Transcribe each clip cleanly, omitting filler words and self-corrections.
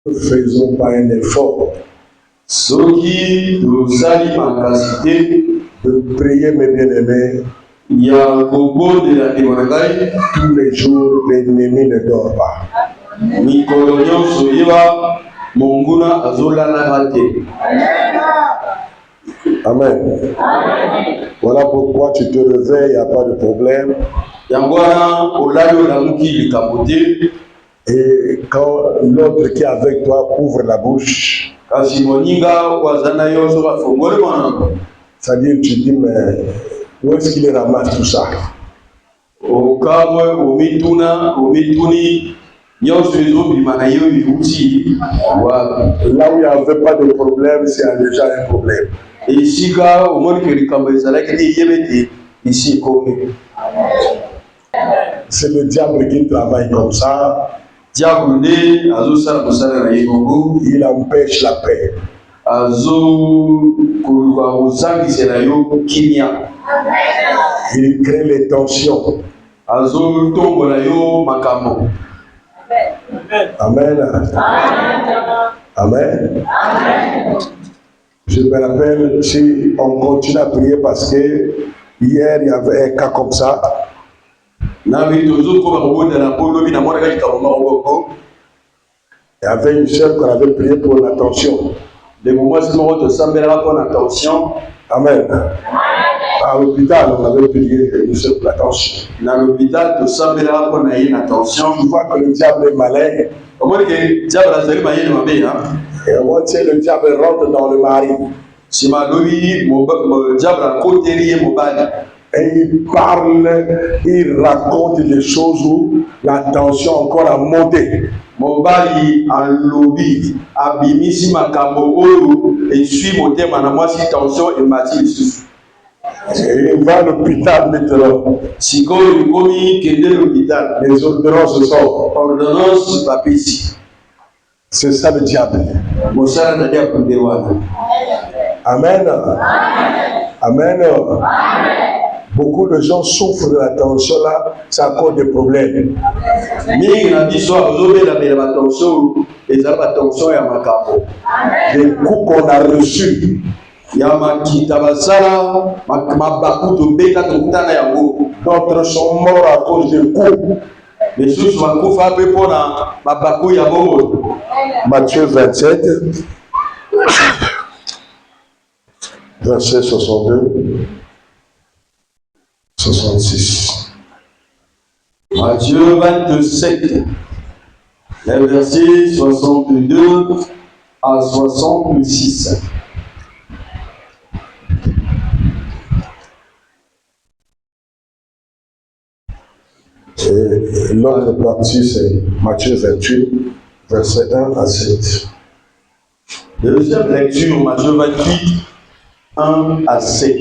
Ne faisons pas un effort. Ceux qui nous allient en capacité de prier, mes bien-aimés. Il y a beaucoup de la démocratie. Tous les jours, l'ennemi ne dort pas. Amen. Voilà pourquoi tu te réveilles, il n'y a pas de problème. Et quand l'autre qui est avec toi ouvre la bouche, c'est-à-dire tu dis, mais où est-ce qu'il ramasse tout ça? Là où il n'y avait pas de problème, c'est déjà un problème. C'est le diable qui travaille comme ça. Il empêche la paix. Il crée les tensions. Amen. Amen. Je me rappelle, si on continue à prier parce que hier il y avait un cas comme ça. Il y avait une soeur qu'on avait prié pour l'attention. Amen. À l'hôpital, on avait prié une soeur pour l'attention. Dans l'hôpital, tu vois que le diable est malin. Et on voit que le diable rentre dans le mari. Et il parle, il raconte des choses où la tension encore a monté. Il va à l'hôpital maintenant. Les ordonnances sortent. C'est ça le diable. Amen. Amen. Beaucoup de gens souffrent de la tension là, c'est à cause des problèmes. Des coups qu'on a reçus. D'autres sont morts à cause des coups. Matthieu 27, verset 62, 66. Matthieu 27, les versets 62 à 66. Et l'autre partie, c'est Matthieu 28, verset 1 à 7. Deuxième lecture, Matthieu 28, 1 à 7.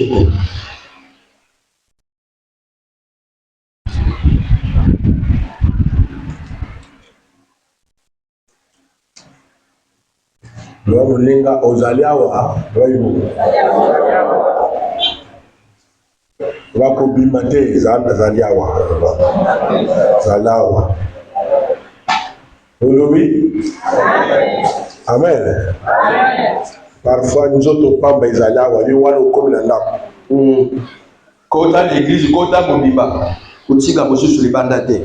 L'homme linga ozaliawa, wakobimate zaliawa, zalawa. Amen. Parfois nous autres pas zaliawa, nous allons comme la nappe. Kota l'église, kota mobiba, kutiga monsieur sur les bandates.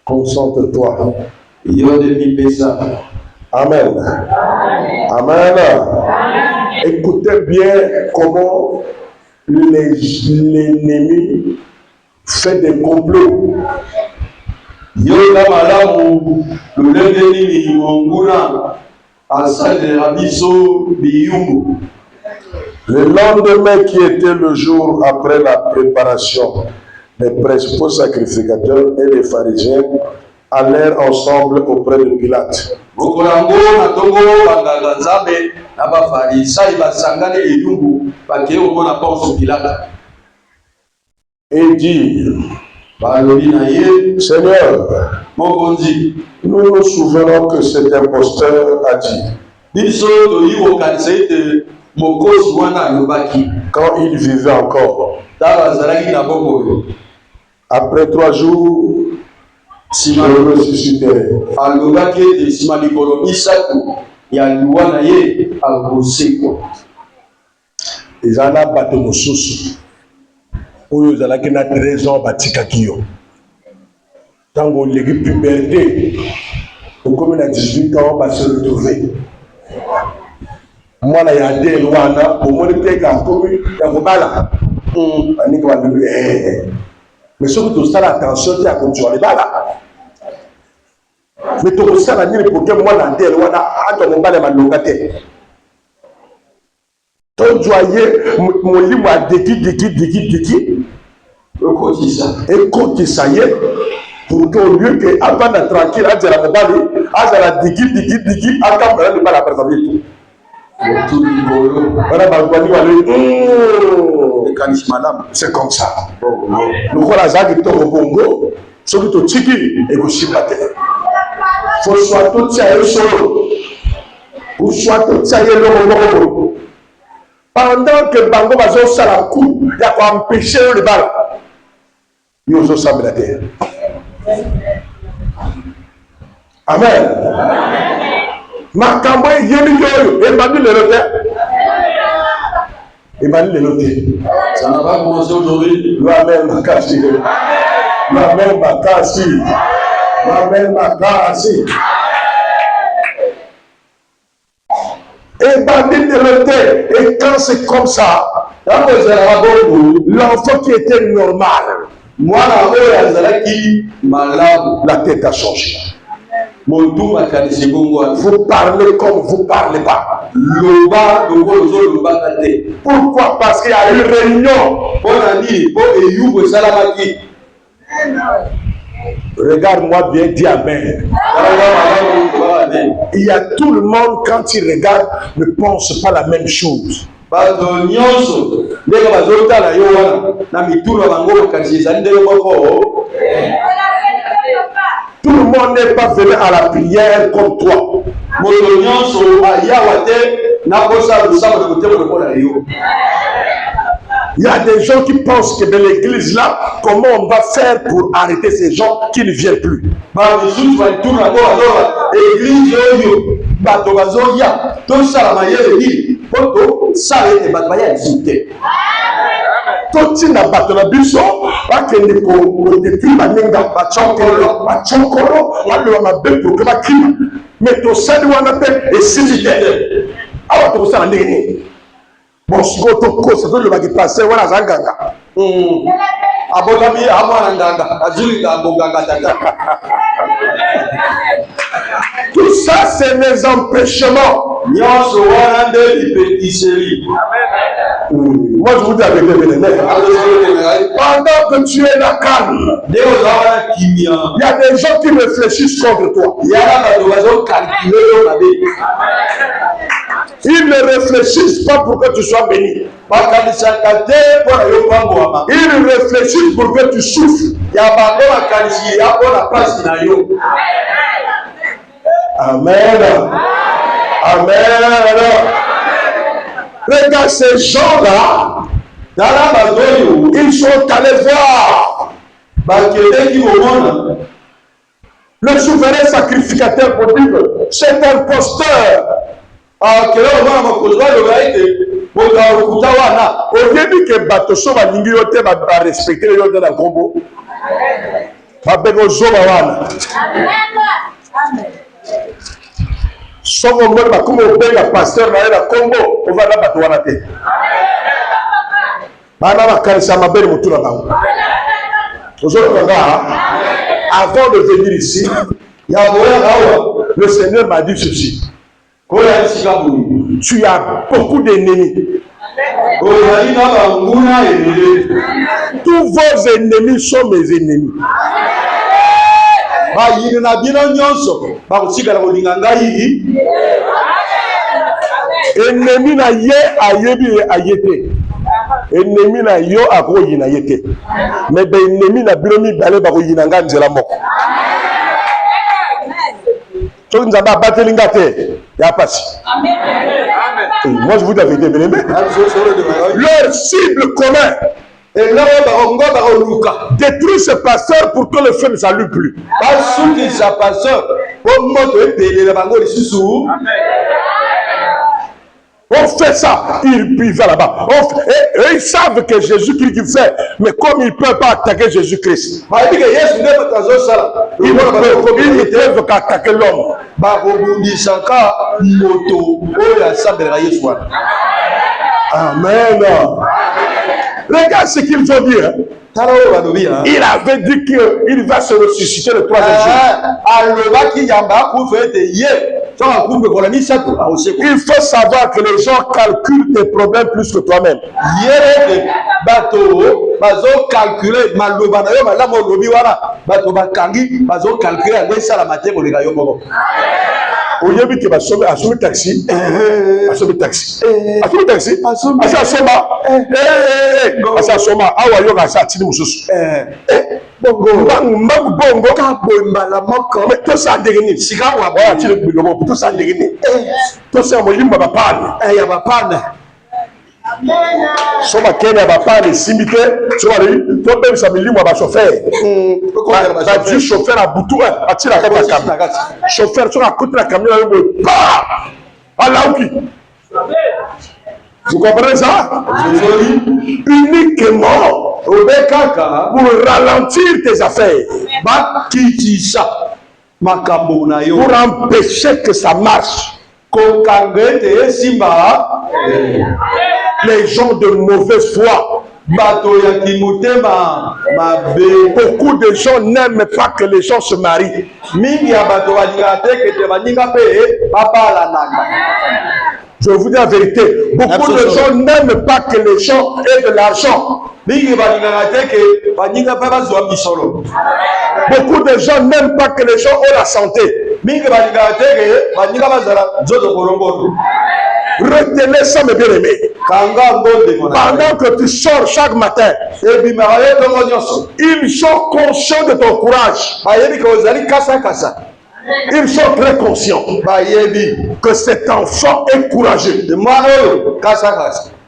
Concentre-toi. Amen. Amen. Écoutez bien comment l'ennemi fait des complots. Le lendemain qui était le jour après la préparation, les principaux sacrificateurs et les pharisiens allèrent ensemble auprès de Pilate. Et dirent, Seigneur, nous nous souvenons que cet imposteur a dit, quand il vivait encore, après 3 jours, je ressusciterai. alobaki ete nsima likolo misato ya liwa na ye akosekwa. Eza na bato mosusu oyo ozalaki na trésor batikaki yo ntango oleki puberté okomi na 18 ans base retrouve mwana ya adele wana omoni teka akomi ya kobala baninga balobi mais soki tosala attention te akozwa libala mais tokosala nini pour que mwana adele wana atwa mobala ya malonga te tozwa ye molimo adiki ekotisa ye pour que au lieu que avanda tranquille azala mobali azala diki akambala libala apresavie tout wana balobani balobi c'est comme ça lokola azalaki toko bongo soki totiki ekosimba te fo soit totia ye solo ou soit totia ye longolongo pendant que bango bazosala coup ya koempêche yo libala yo ozosambela te. Amen. Makambo eyeli yoyo ebandi lelo te ebandi lelo te. Ça n'a pas commencé aujourd'hui. Amen makasi. Amen makasi. Amen makasi. Ebandi lelo te. Et quand c'est comme ça, l'enfant qui était normal, la tête a changé. Vous parlez comme vous ne parlez pas. Pourquoi? Parce qu'il y a une réunion. Regarde-moi bien, dis Amen. Il y a tout le monde, quand il regarde, ne pense pas la même chose. Tout le monde n'est pas venu à la prière comme toi. Il y a des gens qui pensent que dans l'église là, comment on va faire pour arrêter ces gens qui ne viennent plus. Totina bato na biso bakende ko détruire baninga bachokolo baloba mabe pour que bakima mais tosali wana te esili te awa tokosala ndenge nini bon siko tokosa tolobaki paster wana aza nganga abotami amwana nganga azuli nganga tata. Tout ça c'est mes empêchements. Moi je vous dis avec pendant que tu es là calme, il y a des gens qui réfléchissent contre toi. Ils ne réfléchissent pas pour que tu sois béni. Ils réfléchissent pour que tu souffres. Amen. Amen. Regarde ces gens-là. Ils sont allés voir le souverain sacrificateur pour dire que c'est un imposteur. Au début que Batoso va respecter le de la combo. Soki omoni bakomi obenga pasteur na ye na Congo ovanda bato wana te bana bakanisa mabele motu na bango ozolokanga. Avant de venir ici, le Seigneur m'a dit ceci: tu as beaucoup d'ennemis. Tous vos ennemis sont mes ennemis. Ennemi na ye ayebi ayete. Ennemi na yo akoyi na yete. Mais be ennemi na bilomi balé bakoyi na nga nzela moko. To nzamba batelinga te ya pasi. Moi je vous dis la vérité, bien aimé. Leur cible commun, Détruis ce pasteur pour que le feu ne s'allume plus. On fait ça, il va là-bas. Et ils savent que Jésus-Christ qui fait, mais comme ils ne peuvent pas attaquer Jésus-Christ, ils ne peuvent qu'attaquer l'homme. Amen. Regarde ce qu'ils ont dit. Il avait dit qu'il va se ressusciter le troisième jour. Il faut savoir que les gens calculent tes problèmes plus que toi-même. Oyebi ke asome taxi, asome taxi, asome taxi, asoma awa yo ka sa tini mususu. Bongo ka bombala moko. Mais to sa degeni sika wa ba tini bilobo to sa degeni. To sa mo limba ba pan. Ya ba pan. Soma Kenya ba pan simite, soma ri to be sa milimwa ba chauffeur. Ba du chauffeur a butu a tira ka camion. Chauffeur sur la côte de la camion à l'auki. Vous comprenez ça? Uniquement pour ralentir tes affaires. Pour empêcher que ça marche. Les gens de mauvaise foi. Beaucoup de gens n'aiment pas que les gens se marient. Je vous dis la vérité. Beaucoup de gens n'aiment pas que les gens aient de l'argent. Beaucoup de gens n'aiment pas que les gens aient la santé. Retenez ça, mes bien-aimés. Pendant que tu sors chaque matin, ils sont conscients de ton courage. Ils sont très conscients que cet enfant est courageux.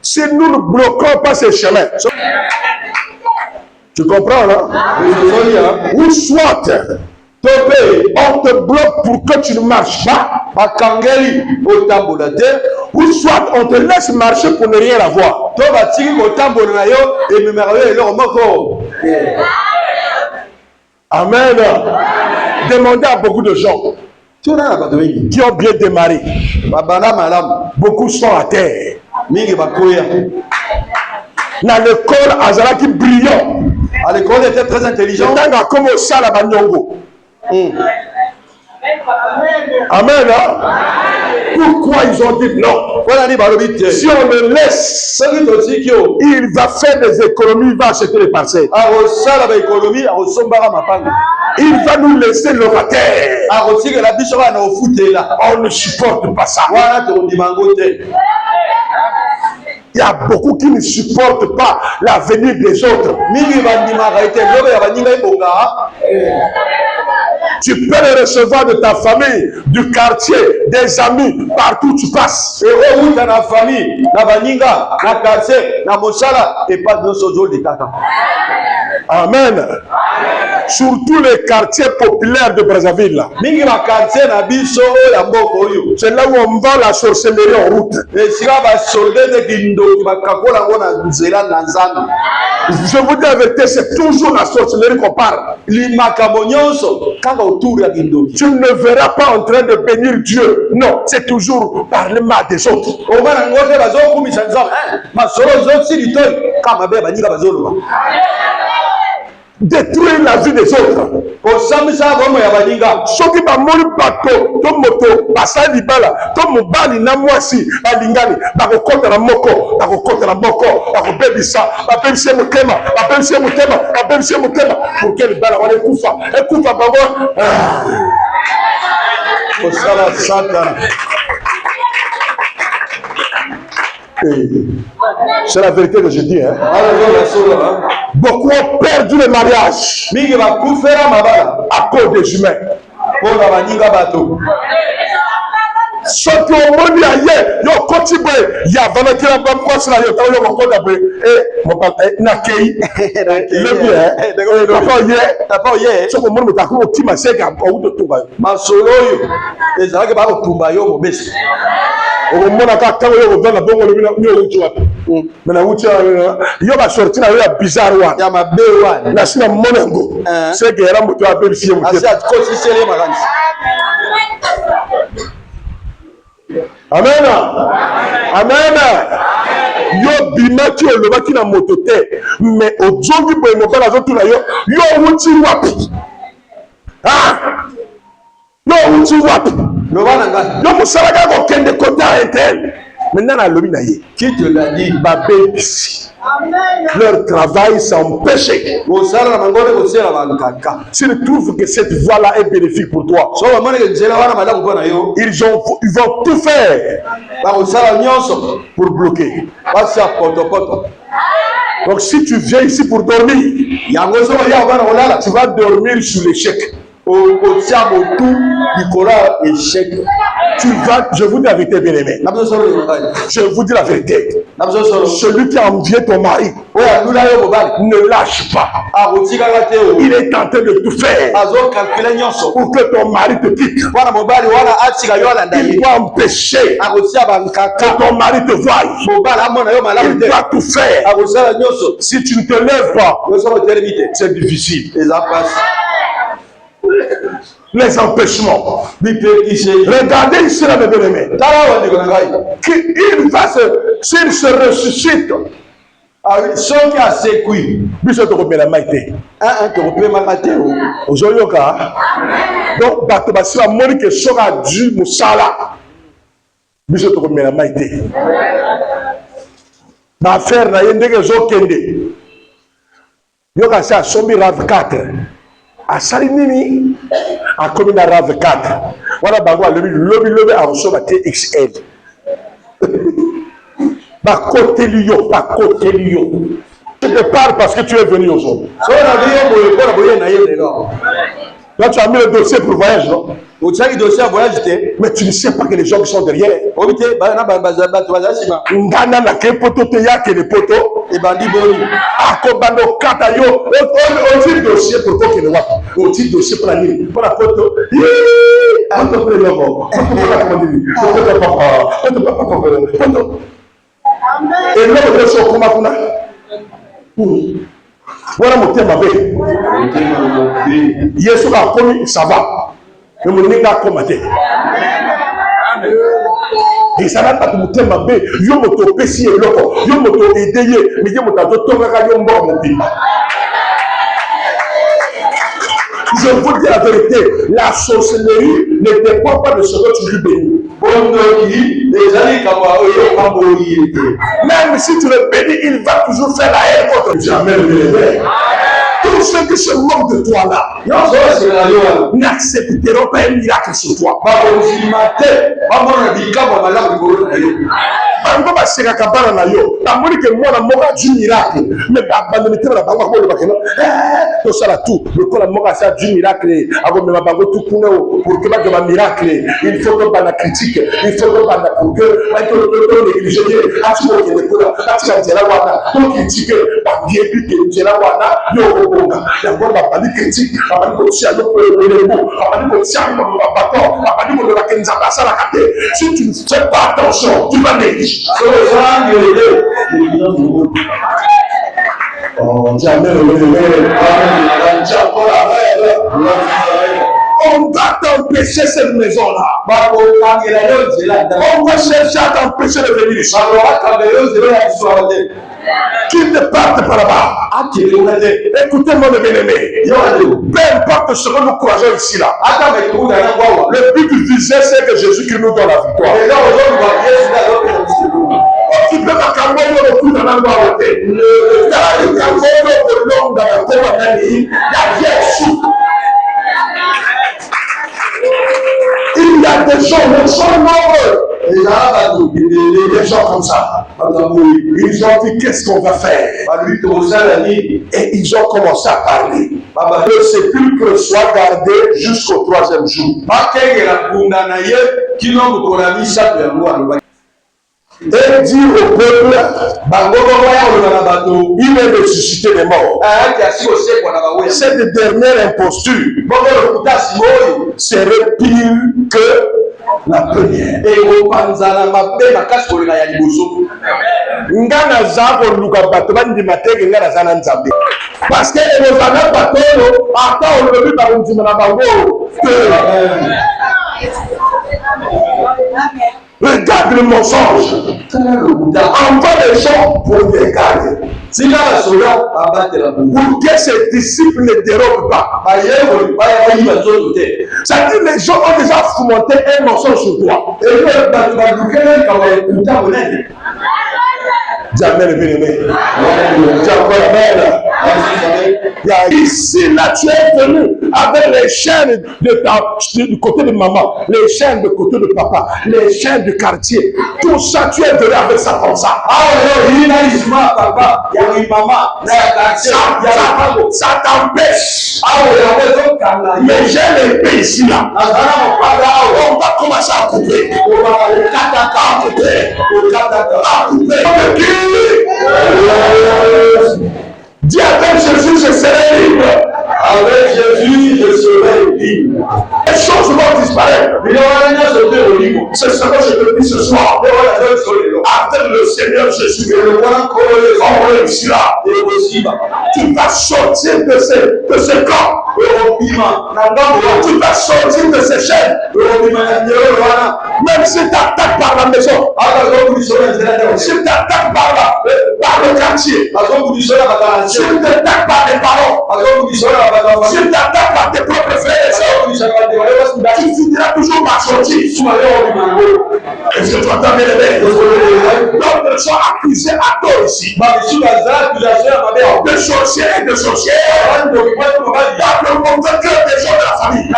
Si nous ne bloquons pas ces chemins, tu comprends, là? Ou soit on te bloque pour que tu ne marches pas, ou soit on te laisse marcher pour ne rien avoir. Amen. Demandez à beaucoup de gens qui ont bien démarré. Beaucoup sont à terre. Dans l'école, Azalaki brillant. À l'école, il était très intelligent. Amen. Pourquoi ils ont dit non? Si on le laisse, il va faire des économies, il va acheter les parcelles. Il va nous laisser le rater. On ne supporte pas ça. Il y a beaucoup qui ne supportent pas l'avenir des autres. Tu peux les recevoir de ta famille, du quartier, des amis, partout où tu passes. Amen. Surtout les quartiers populaires de Brazzaville. C'est là où on vend la sorcellerie en route. Je vous dis la vérité, c'est toujours la sorcellerie qu'on parle. Tu ne verras pas en train de bénir Dieu. Non, c'est toujours par le mal des autres. Détruire la vie des autres. Soki ba moni bato to moto basa libala to mobali na mwasi balingani bakokota na moko bakobebisa babebisa motema pour que libala wana ekufa bango kosala satana. C'est la vérité que je dis. Hein? Beaucoup ont perdu le mariage à cause des humains. soki omoni aye yo koti boye ya vanakila bamwasi na yo ntango yo kokoda boye nakei lebi papa oye soki omoni moto akoki kotima seke outi otumba yo masolo oyo ezalaki bakotumba yo mobesi okomonaka ntango yo kovanda bongo lobi yo outi wapi me na outi yo basorti na yo ya bizarre wana ya mabe wana nasi na mona yango seke yara moto abebisi ye mote asi akosiseli ye makanisi amena amena yo bimaki olobaki na moto te me ojongi boye mobala azotuna yo yo outi wapi yo outi wapi loba na ngai yo mosala kaka kokende kota intel maintenant nalobi na ye qui te l'a dit babebisi leur travail s'empêche. S'ils trouvent que cette voie-là est bénéfique pour toi, ils vont tout faire pour bloquer. Donc si tu viens ici pour dormir, tu vas dormir sur l'échec. Je vous dis la vérité, bien-aimé. Je vous dis la vérité. Celui qui a envié ton mari ne lâche pas. Il est en train de tout faire pour que ton mari te quitte. Il doit empêcher que ton mari te voie. Il doit tout faire. Si tu ne te lèves pas, c'est difficile. Les empêchements. Regardez ici là, mes bien-aimés. S'il se ressuscite, soki asekwi biso tokopela mai te tokopemaka te ozoyoka donc bato basi bamoni ke soki adu mosala biso tokomela mai te baaffaire na ye ndenge ezokende yoka si asombi rave 4 asali nini akomi na rave 4 wana bango alobi lobi akosoba te XL bakoteli yo. Je te parle parce que tu es venu aujourd'hui. Là, tu as mis le dossier pour le voyage, non? Mais tu ne sais pas que les gens qui sont derrière. Ngana na ke poto te ya ke le poto. Akobando kata yo. On dit dossier pour toi que le wap. On dit dossier pour la ligne. Pour la poto. Poto pour le logo. Poto. Et l'homme de son combat kuna. Voilà mon thème avec. Yesu a commis, ça va. Mais mon nez a combattu. Et ça n'a pas de thème avec. Yo moto pesi et loco. Yo moto aidé. Mais yo moto tonga yo mort mon pays. Je vous dis la vérité, la sorcellerie ne dépend pas de ce que tu lui bénis. Même si tu le bénis, il va toujours faire la haine contre toi. Jamais le tous ceux qui se moquent de toi là n'accepteront pas un miracle sur toi. Bango basekaka bana na yo tamoni ke mwana moka du miracle mais abandonné te na bango ko le bakeno to sala tout le kola moka sa du miracle ago me bango tout kuno pour que ba miracle il faut que bana critique il faut que bana pour que ba to négliger ati ko ke ko ati ka jela wana to critique ba bien plus que jela wana yo bonga ya bonga ba critique ba ko tia lo ko le bo ba ko tia mo ba bato ba ko le kenza ba sala kate si tu ne fais pas attention tu vas négliger. On va t'empêcher cette maison-là. On va chercher à t'empêcher de venir ici. Qu'il ne parte pas là-bas. Écoutez-moi, mes bien-aimés. Peu importe ce que nous croisons ici là. Le but du visé, c'est que Jésus-Christ nous donne la victoire. Tu peux pas camber le coup dans la noire. Il y a des gens, ils sont nombreux. Des gens comme ça. Ils ont dit qu'est-ce qu'on va faire. Et ils ont commencé à parler. le sépulcre soit gardé jusqu'au 3e jour. Et dire au peuple, il est ressuscité des morts. Cette dernière imposture serait pire que la première. Parce que regarde le mensonge. Envoie les gens pour les garder. Pour que ses disciples ne dérobent pas. C'est-à-dire les gens ont déjà fomenté un mensonge sur toi. Jamais le bien-aimé. Ici, là, tu es venu avec les chaînes du côté de maman, les chaînes du côté de papa, les chaînes du quartier. Tout ça, tu es venu avec ça comme ça. Ça t'empêche. Mais j'ai l'épée ici, là. On va commencer à couper. Dis avec Jésus, je serai libre. Avec Jésus, je serai libre. Les choses vont disparaître. C'est ce que je te dis ce soir. Avec le Seigneur Jésus, on réussira. Tu vas sortir de ce corps. Tu vas sortir de ces chaînes. Même si tu attaques par la maison, si tu attaques par le quartier, si tu attaques par les parents, si tu attaques par tes propres frères et sœurs, tu finiras toujours par sortir. Est-ce que tu entends bien les d'autres sont accusés à tort ici. De sorciers et de sorcières. Dans le convaincre des gens de la famille.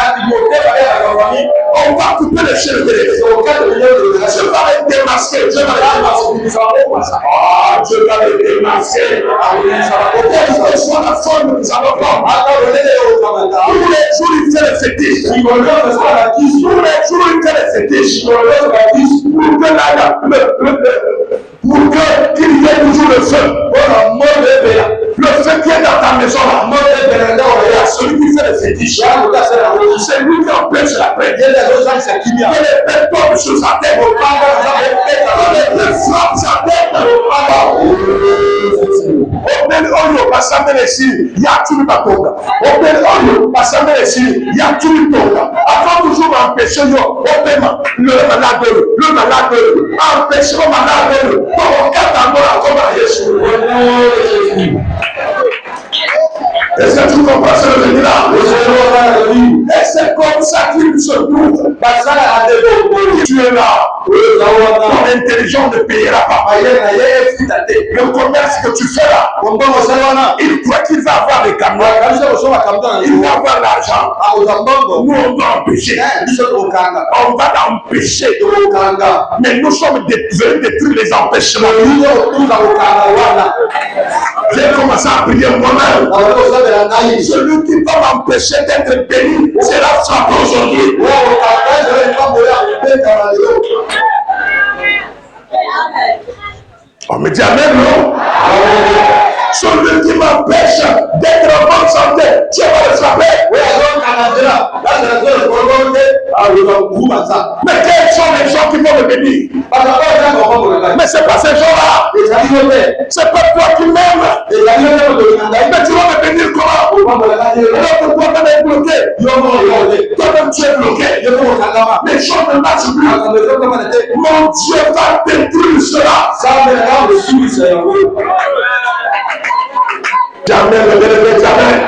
On va couper les chaînes de l'Église. Je vais les démasquer. Je vais les démasquer. Je vais les démasquer. Quelle que soit la forme que nous allons prendre. Tous les jours, il fait les fétiches. Tous les jours, il fait les fétiches. Pour qu'il y ait toujours le feu. Le feu qui est dans ta maison. Celui qui fait les fétiches. C'est lui qui empêche la paix. Il est personne sur sa tête. Il frappe sa tête. Obel Oyo, Passame les Syries, Yatuli Batonga. Obel Oyo, Passame les Syries, Yatuli Tonga. Avant toujours empêcher yo, Obema, le malade, empêcher le malade, pour qu'attendre la combat Yeshua. Est-ce que tu comprends ce que je dis là? Et c'est comme ça qu'il se trouve. Tu es là. Ton intelligence ne payera pas. Le commerce que tu fais là, il croit qu'il va avoir les camions. Il va avoir l'argent. Nous, on va empêcher. On va l'empêcher. Mais nous sommes venus détruire les empêchements. J'ai commencé à prier moi-même. Celui qui va m'empêcher d'être béni, c'est la frappe aujourd'hui. On me dit amen, non? Celui qui m'empêche d'être en bonne santé, Dieu va le frapper. Mais quels sont les gens qui vont me bénir? Mais c'est pas ces gens-là. C'est pas toi qui m'aimes. Mais tu vas me bénir comment? Alors pourquoi tu es bloqué? Toi-même tu es bloqué. Les choses ne marchent plus. Mon Dieu va détruire cela. Jamais le bénéfice, jamais.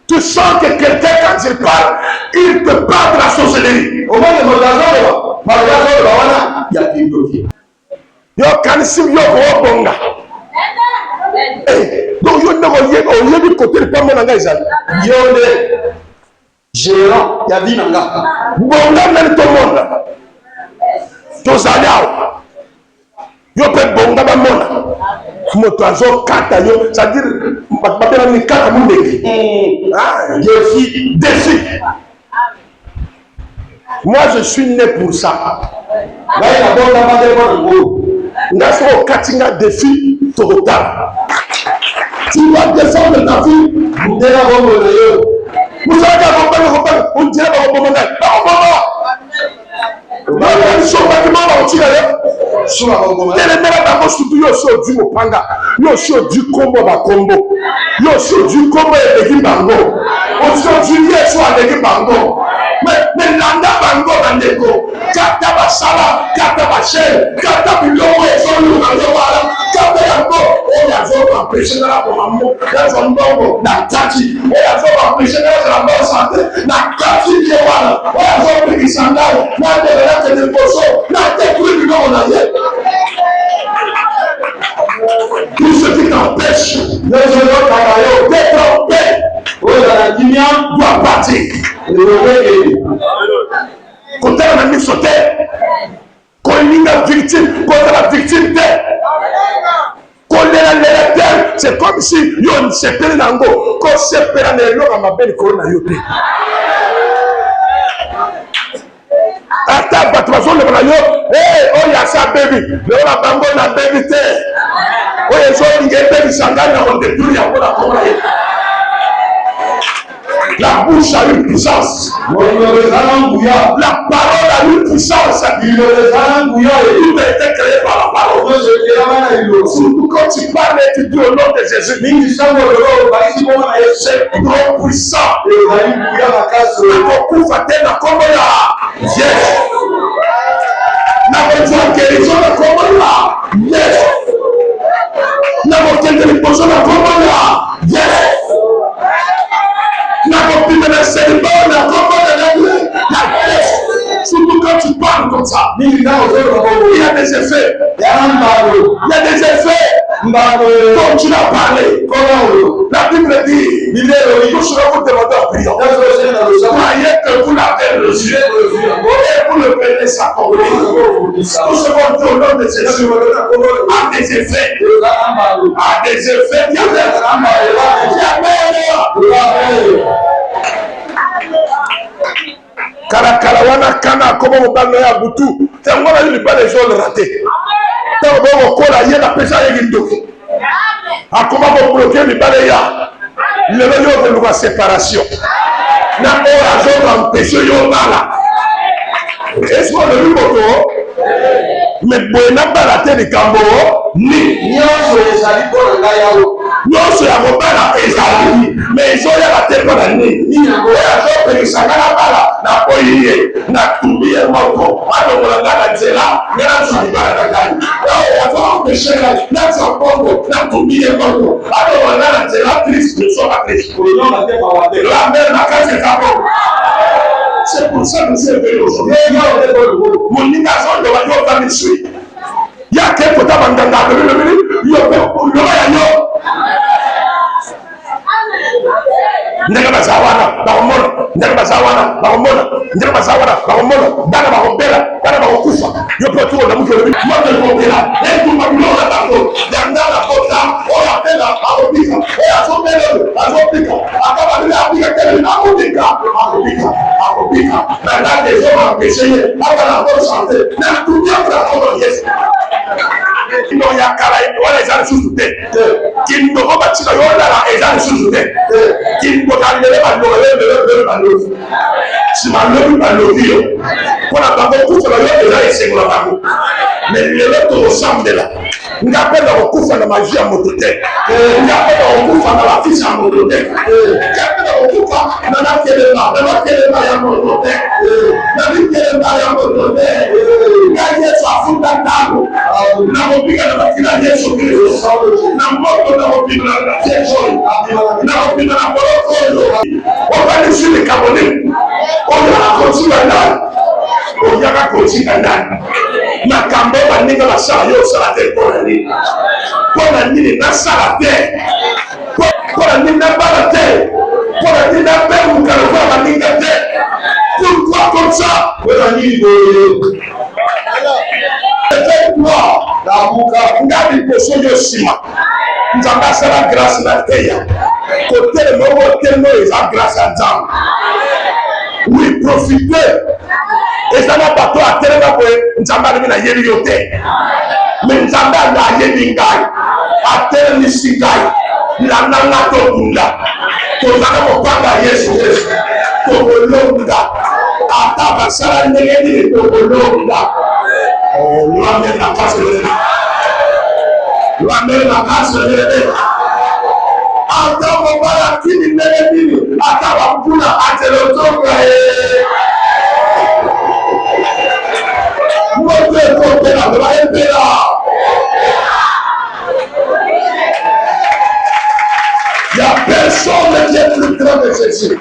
Tu sens que quelqu'un, quand il parle, il te parle de la sorcellerie. Yo kanisi yo ko bonga. Donc yo ne du côté de pas mon engagement. Yo le gérant ya binanga. Bonga dans tout le monde. Tous allés. Yo peut bonga ba mona. moto azokata yo, c'est-à-dire bakela ni kaka mundeki. Défi. Moi je suis né pour ça. Ndaso katinga défi total. Tu dois défendre ta vie. Vous savez on dirait mais landa bango bandeko kata basala kata bashe kata bilongo ezolu bazobala kata yango oyazo empêcher na bomamo yazo ndongo na tati oyazo empêcher na bonne santé na tati ke wana oyazo pikisandalo na devela te deposo na te kuri bilongo na ye. Tout ce qui t'empêche d'être en paix doit partir. Quand elle a mis sur terre, quand il y a victime, quand elle a victime terre, quand elle a terre, c'est comme si il y a une sepelle d'ango, quand sepelle d'ango, on m'appelle corona yote. Attends, tu vas sur le banayo, oh il y a ça baby, le la bango na baby terre. Oh il y a ça une baby sangana on détruit à la corona. La bouche a une puissance. La parole a une puissance. Tout a été créé par la parole. Surtout quand tu parles et tu dis au nom de Jésus, c'est trop puissant. Surtout quand tu parles comme ça, il y a des effets. Il y a des effets. Comme tu l'as parlé, la Bible dit, nous serons vous demander en priant. Croyez que vous l'avez reçu et vous le prenez sa compris. Nous serons dit au nom de Jésus à des effets. À des effets. Il y a Karakalawana kana comme on parle à Boutou. C'est moi qui n'ai pas les gens ratés. Tant qu'on colle y a la pêche à Yindo. À comment vous bloquer les balayas. Le meilleur de la séparation. N'a pas empêché Yomala. Est-ce qu'on a vu votre mais Boena Balate de Cambo, ni Nyonso ya mobala ezali mais ezo ya batemba na nini oyo azopelisa ngana bala na boyiye na tumbi ye moko adongola ngana nzela ngana zalibala na ngai oyo azoempeshe ngai naza bongo na tumbi ye moko adongola ngana nzela Christ nesoba Christ la mère na kati ekabo. C'est pour ça que c'est venu aujourd'hui. Mon ingazon de la yo famille suit. Il y a quelques temps en Ganda, ndenge bazawana bakomona ndenge bazawana bakomona ndenge bazawana bakomona bana bakombela bana bakokufa yo mpe tuona mutu olobi moto ekobela etuma bilona bango yandala kota oyo apela akobika oyo azobela azobika akababila abika keleli akobika nandande ezomampeshe ye akana bonne santé natumiakula kono yesu kino ya kala wana eza lisusu te kindoko batika yo olala eza lisusu te kindoko alele balobi balobi nsima lobi balobi yo mpona bango kufela yo eza esengola bango mais lelo tokosambela nga mpe na kokufa na maji ya moto te nga mpe na kokufa na bafisi ya moto te nga mpe na kokufa na nakelema ya moto te na bikelema ya moto te nga yesu afuta ntango na kobika na bakila yesu kristo na moto na kobika na yesu na kobika na boloko oyo okanisi likambo nini oyaka kotinga ndani oyaka kotinga ndani makambo baninga basala yo osala te mpona nini mpona nini nasala te mpona nini nabala te mpona nini nabemuka lokola baninga te pourquoi comme ça mpona nini boye fais-toi Nga liboso yo sima. Nzambe asala grâce na teya. Côté le mot tellement eza grâce à Nzambe. Oui, profitez. Et ça n'a pas toi à tellement que Nzambe a na yebi yo te. Mais Nzambe a yebi ngai. A tellement ngai. La nanga to bunda. To zana mo panga Yesu Yesu. To bolonga. Ata basala ndenge to bolonga. Nous amène la grâce de Dieu. Nous amène la grâce de Dieu. Ata mo bala kini ndenge ata bakuna atelotonga Notre côté là, va être là. Il n'y a personne qui est plus grand que Jésus.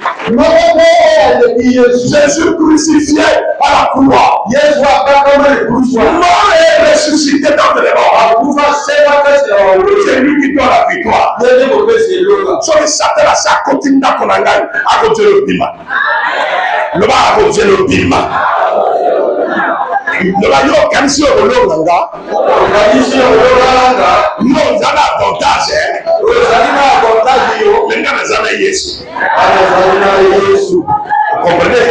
Jésus crucifié à la croix. Mort et ressuscité dans les morts. C'est lui qui donne la victoire. Sur le Satan, ça continue dans ton engagement. À côté de l'Opima. Le bas à côté de l'Opima. Le baillot, comme si on le langa. Non, vous avez l'avantage. Mais nous avons Jésus. Vous comprenez?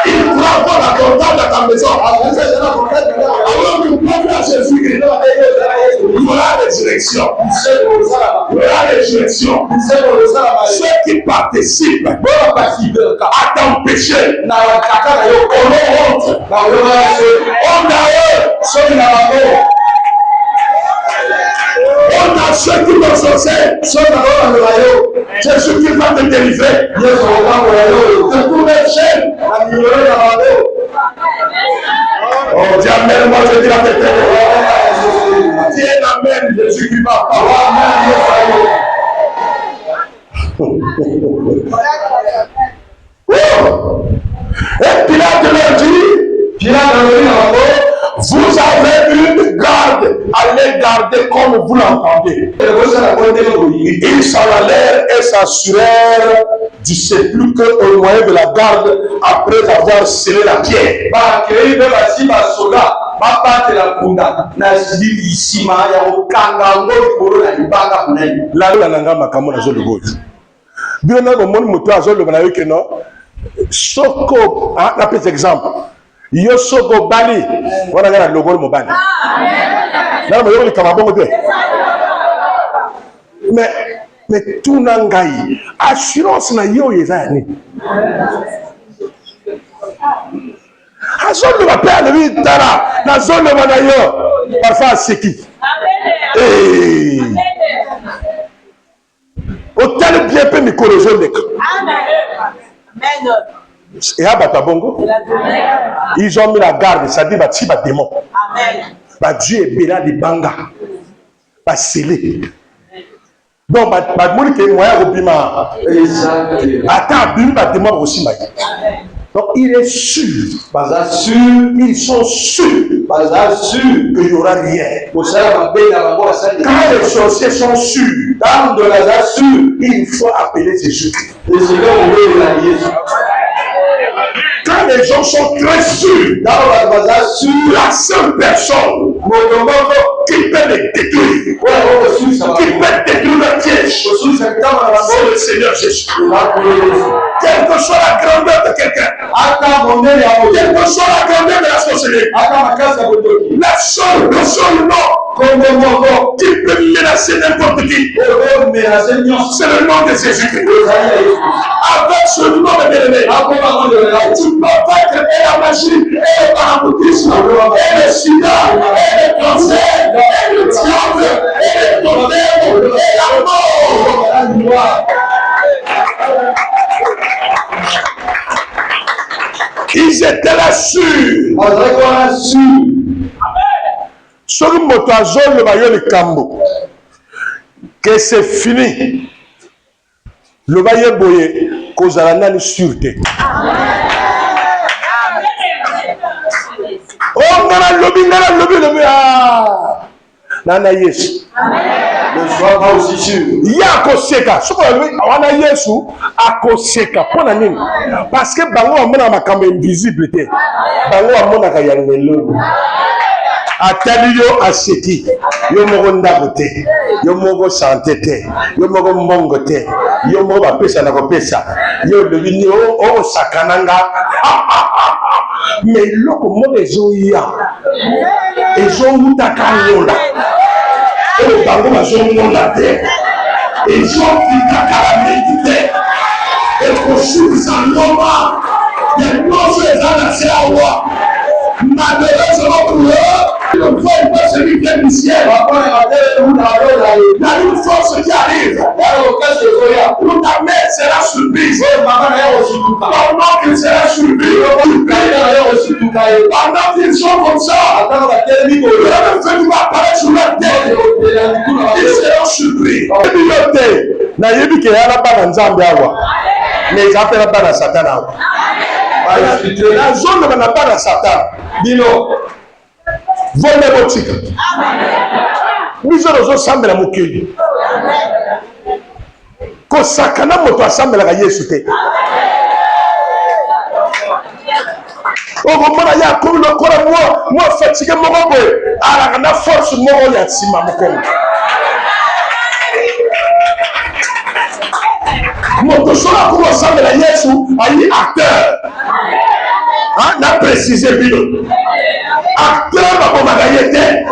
Il pourra avoir l'avantage dans ta maison. Alors que vous pouvez à Jésus-Christ. Il y aura la résurrection. Il y aura la résurrection. Ceux qui participent à t'empêcher, on a honte. On a eux. On a ceux qui vont sortir. Jésus qui va te délivrer de tous les chaînes. Oh, dis amen, moi je dis la vérité. Dis amen, Jésus qui va Et Pilate leur dit, vous avez une garde, allez garder comme vous l'entendez. Ils s'en allèrent et s'assurèrent du sépulcre au moyen de la garde après avoir scellé la pierre. Soko, on appelle cet exemple. Yo soko bali, on a le logo de Mobali. Mais tout n'angaï, assurance na yo yezani. A zone de ma père de vie tara, la zone de manayo, parfois c'est qui. Autant bien peut me corriger le cas. Amen. Et à Batabongo, ils ont mis la garde, c'est-à-dire que c'est un démon. Dieu est béni de Banga, pas scellé. Donc, Badmouli qui est moyen au Bima, attends, Bima démon aussi. Donc, il est sûr, ils sont sûrs qu'il n'y aura rien. Quand les sorciers sont sûrs, il faut appeler Jésus-Christ. Quand les gens sont très sûrs, la seule personne qui peut les détruire, qui peut détruire le piège, c'est le Seigneur Jésus. Quelle que soit la grandeur de quelqu'un, quelle que soit la grandeur de la société, le seul nom qui peut menacer n'importe qui, c'est le nom de Jésus-Christ. Avec ce nom de bien-aimé, tu peux vaincre et la magie, et le paraboutisme, et le sida, et le cancer, et le diable, et le tonnerre, et la mort. Ils étaient là sûrs. Sur le motazol, le maillot de Cambo, que c'est fini. Le maillot boyé, cause à la nani sûreté. Oh, nana lobby, ah, nana yes. Ne sois pas aussi sûr. Yako seka, ce qu'on a vu, on a yesu, ako seka, pour la nini. Parce que bango amona makambo invisible te, bango amona kayangelo. atali yo aseki yo moko ndako te yo moko santé te yo moko mbongo te yo moko bapesa na kopesa yo lobi ni osakananga mais eloko moko ezoya ezowutaka ngola oyo bango bazongonda te ezofikaka bameki te ekosukisa ngoma ya nyonso eza na se awa malheureusement pour eux, il ne faut pas celui qui est du ciel. Il y a une force qui arrive. Où ta mère sera surprise. Pendant qu'il sera surpris, pendant qu'ils sont comme ça, le feu va apparaître sur leur tête. Ils seront surpris. nayebi ke yala bana nzambe awa mais ezapela bana Satan awa la zone bana bana Satan bino vole botika biso tozosambela mokili kosakana moto asambelaka Yesu te okomona ya komi lokola mwa fatigué moko boye alaka na force moko ya nsima mokongo moto sola komi osambela Yesu ayi acteur na précise bino acteur bakomaka ye te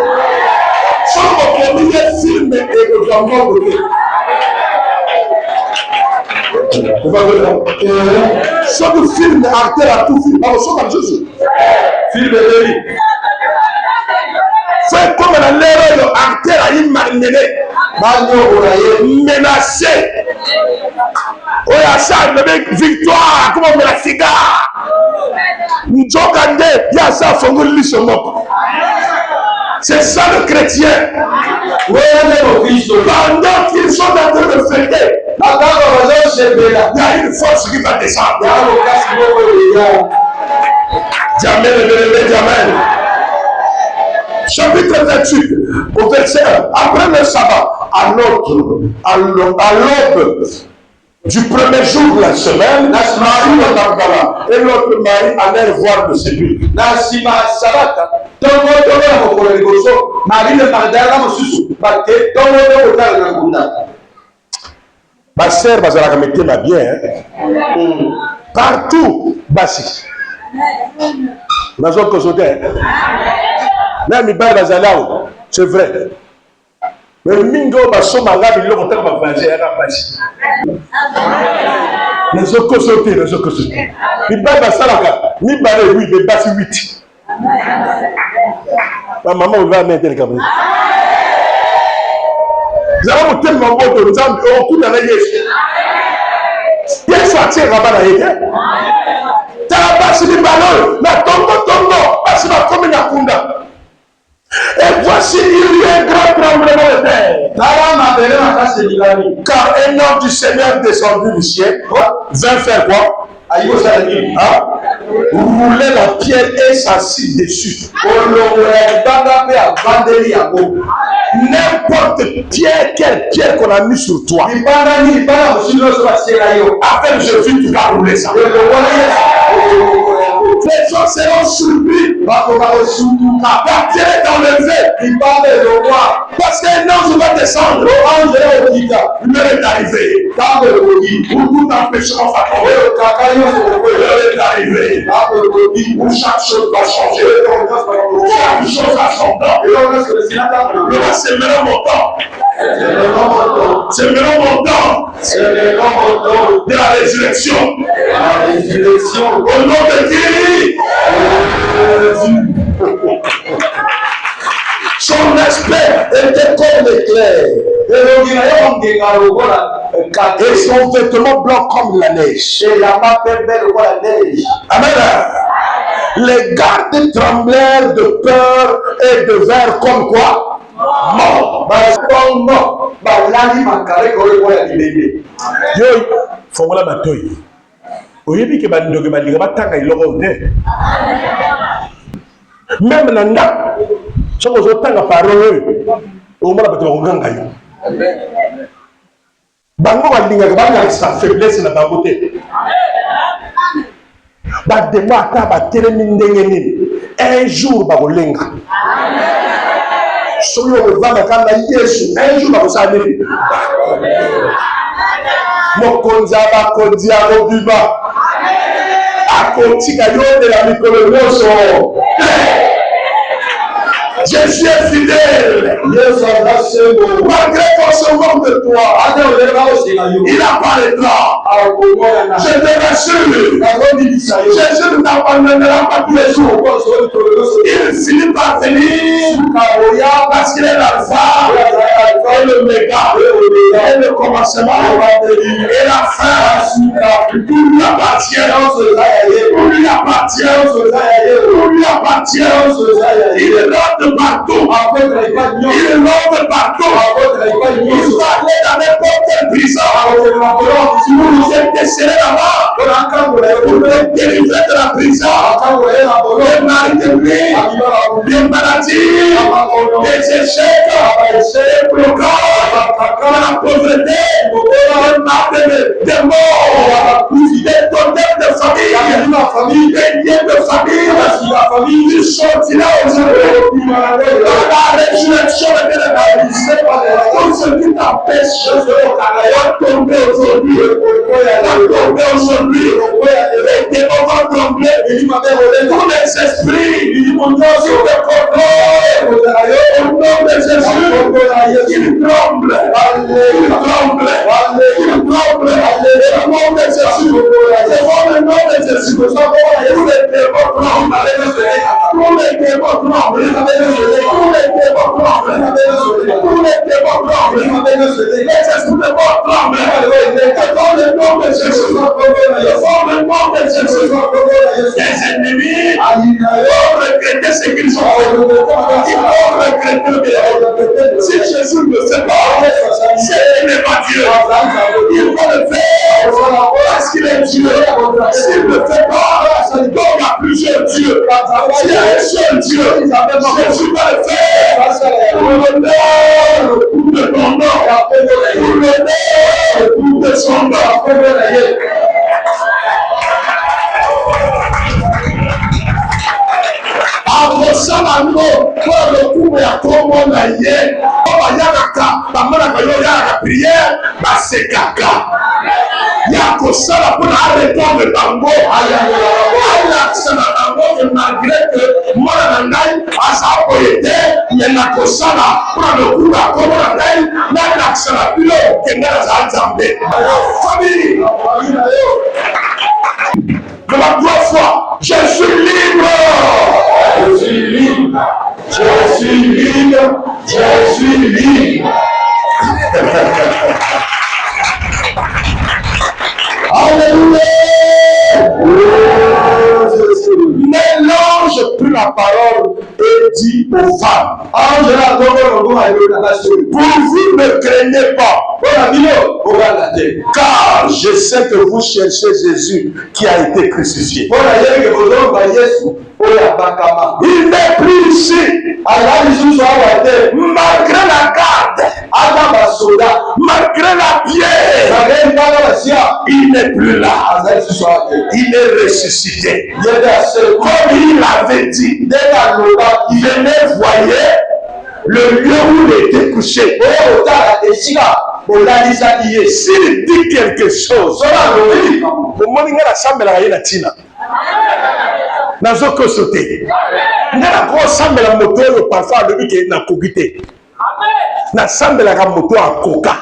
soko bokomi ye filme ekokamoko te soki film acteur a tout film bakosoka mosusu film ebeli fait comme na lero oyo acteur ayi malmene banyokola ye menacé oyo asa bebe victoire akomomela siga nzoka nde ye asa afongoli liso moko. C'est ça le chrétien. Pendant qu'ils sont en train de fêter, il y a une force qui va descendre. Jamais le jamais. Chapitre 28, au verset 1. Après le sabbat, à l'aube du premier jour de la semaine, Marie et Magdala et l'autre Marie allèrent voir le sépulcre. Ma sœur, bazalaka metema bien. Partout, basi. Nazo kosote. Na mi ba bazalao, c'est vrai. Mais mingo baso manga biloko taka ba vanger ya basi. Nazo kosote. Mi ba basalaka, mi ba le 8 basi 8. Ma maman va mettre le câble. Zala motema moto nzambe okuna na Yesu. Yesu atira bana yeke. Tala basi bibalo na tongo basi ba komi na kunda. Et voici il y a un grand tremblement de terre. Car un homme du Seigneur descendu du ciel vint faire quoi? Rouler la pierre et s'assit dessus. N'importe quelle pierre qu'on a mis sur toi, après Jésus, tu vas rouler ça. Les gens seront surpris. La pierre est enlevée. Parce qu'un ange va descendre. Une heure est arrivée. Pour tout empêchement fatal. L'heure est arrivée. Où chaque chose va changer. Chaque chose a son temps. C'est maintenant mon temps. C'est maintenant mon temps. De la résurrection. Au nom de qui? Son aspect était comme l'éclair. Et son vêtement blanc comme la neige. Amen. Les gardes tremblèrent de peur et devinrent comme quoi? Mort. Yo, fongola matoyi. Oyebi ke bandoge balinga batanga iloko te. Même nanda, soko zotanga parole, omona bato bakoganga yo. Bango balinga bana sa faiblesse na bango te. Bademo ata batelemi ndenge nini, un jour bakolenga. soki okovanda kanda Yesu un jour bakosala nini mokonzi ya bakonzi ya mobimba akotika yondela mikolo nyonso. Jésus est fidèle. Malgré qu'on se moque de toi, il apparaîtra. Je te rassure. Jésus ne t'abandonnera pas tous les jours. Il finit par venir parce qu'il est l'alpha et l'oméga et le commencement et la fin. Tout lui appartient. Tout lui appartient. Tout lui appartient. Il est là de partout. Il est l'homme partout. Il va aller dans n'importe quelle prison. Vous êtes décédé là-bas pour te délivrer de la prison, des maris de nuit, des maladies, des échecs, des blocages, de la pauvreté, des morts, des totems de famille, des liens de famille, du sortira aujourd'hui. La résurrection est tout ce qui t'empêche de tomber aujourd'hui. Les démons vont trembler. Tous les esprits qui te contrôlent au nom de Jésus, ils tremblent. Ils tremblent. Ils tremblent. Au nom de Jésus. Devant le nom de Jésus. Tous les démons tremblent. Tous les démons tremblent. Tous les démons tremblent. Tous les démons tremblent. Les esprits de mort tremblent. Devant le nom de Jésus. Devant le nom de Jésus. Les ennemis vont regretter ce qu'ils ont fait. Ils vont regretter. Si Jésus ne le fait pas, c'est qu'il n'est pas Dieu. Il va le faire parce qu'il est Dieu. S'il ne le fait pas, donc il y a plusieurs dieux. Il y a un seul Dieu. Jésus va le faire pour l'honneur de ton nom, pour l'honneur de son nom. akosala ngo po lokumu ya kombo na ye po bayakaka bamonaka yo oyalaka priere basekaka ya kosala mpona arépondre bango alakisa na bango malgré que mwana na ngai aza boye te ye na kosala mpona lokumu ya kombo na ngai nalakisa na bino kenge nazala nzambe famille. De la 3 fois, je suis libre. Je suis libre. Je suis libre. Je suis libre. Alléluia. Mélange prit la parole et dit aux femmes, vous ne craignez pas, car je sais que vous cherchez Jésus qui a été crucifié. Il n'est plus ici. Malgré la garde, malgré la pierre, il n'est plus là. Il est ressuscité. Comme il avait dit, venez voyez le lieu où il était couché. S'il dit quelque chose, nazokosote ngana kosambela moto oyo parfois alobi ke nakoki te nasambelaka moto akoka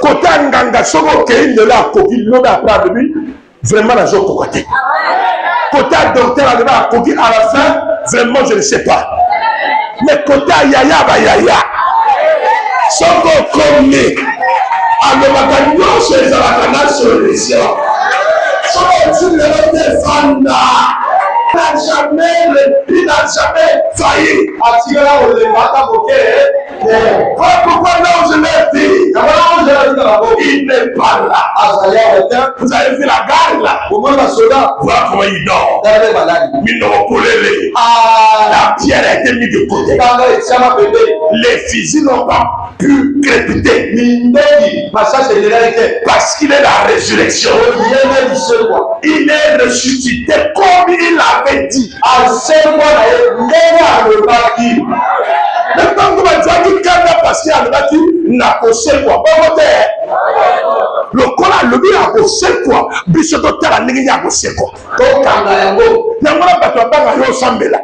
kota nganga soko okei ndelo akoki lobi apres alobi vraiment nazokoka te kota docteur alobi akoki à la fin vraiment je ne sais pas mais kota yaya bayaya soko okomi alobaka nyonso ezalaka na solution. Tu ne le défends il n'a jamais failli. Pourquoi non je l'ai dit? Il n'est pas là. Vous avez vu la garde là? Voilà comment il dort. Minopolele. La pierre a été mise de côté. Les fusils n'ont pas pu créditer. Parce qu'il est la résurrection. Il est ressuscité comme il avait dit. Maintenant, vous m'avez dit parce qu'il a dit n'a pas fait quoi. Le col a levé à bosser quoi. Bichoto tera n'igi à bosser quoi. N'amona bato banga yo sambela.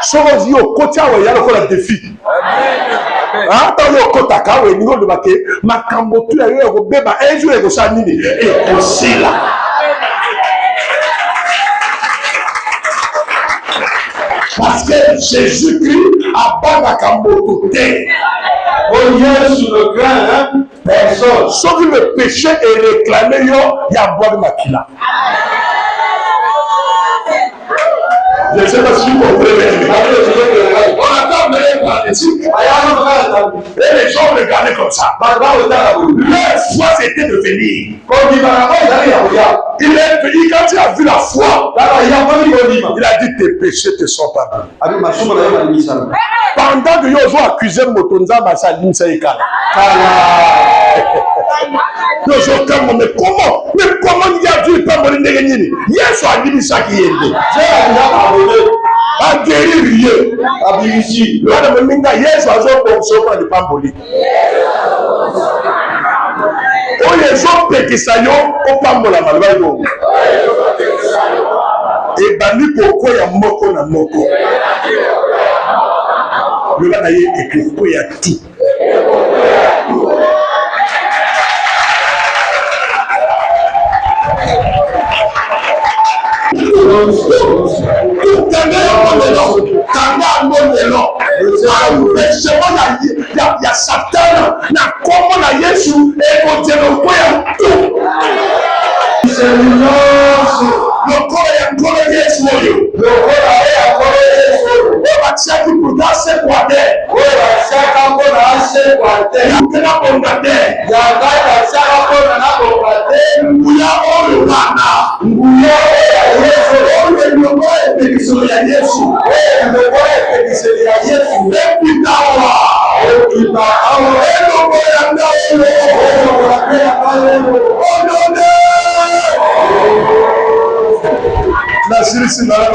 Soko yo kocha wa yalo ko la défi. Ah, tant yo kota ka we ni ngo bake makambo tu ya yo ko beba enjo e ko sa nini e osila. Parce que Jésus-Christ a pas makambo te. Oh Jésus le grand personne. Sauf que le péché est réclamé, il y a boire de maquila. Je ne sais pas si vous comprenez. On attend de par les types. Et les gens regardaient comme ça. Leur foi c'était de venir. Il est venu quand il a vu la foi. Il a dit tes péchés te sont pardonnés. Pendant que ils ont accusé Motonza Bassalim Saïkala. Mais comment il a dû pas mourir de gagner? Hier soir, il dit ça qui est né. A guérir rien. A ici. Là, le même gars, hier soir, ils ont sauvé le pamboli. Oh, les gens péqués ça y est, au pambola malvaillon. Et bani pourquoi il y a moko na moko. Le gars d'ailleurs est pourquoi il y a tout. Il y a Satan, na comment la Yesu et contre le coin tout. Le corps est encore Yesu. Le corps est encore Yesu. On va chercher pour danser quoi terre. On va chercher encore danser quoi terre. On va chercher terre. Il y a un chercher encore terre. Nguya oyo bana. Nguya oyo Yesu. Le corps est pédicule ya Yesu. Le corps est pédicule ya Yesu. Et puis tawa. Et puis tawa. Et le corps est pédicule ya Yesu. Oh non non. La Syrie, c'est dans la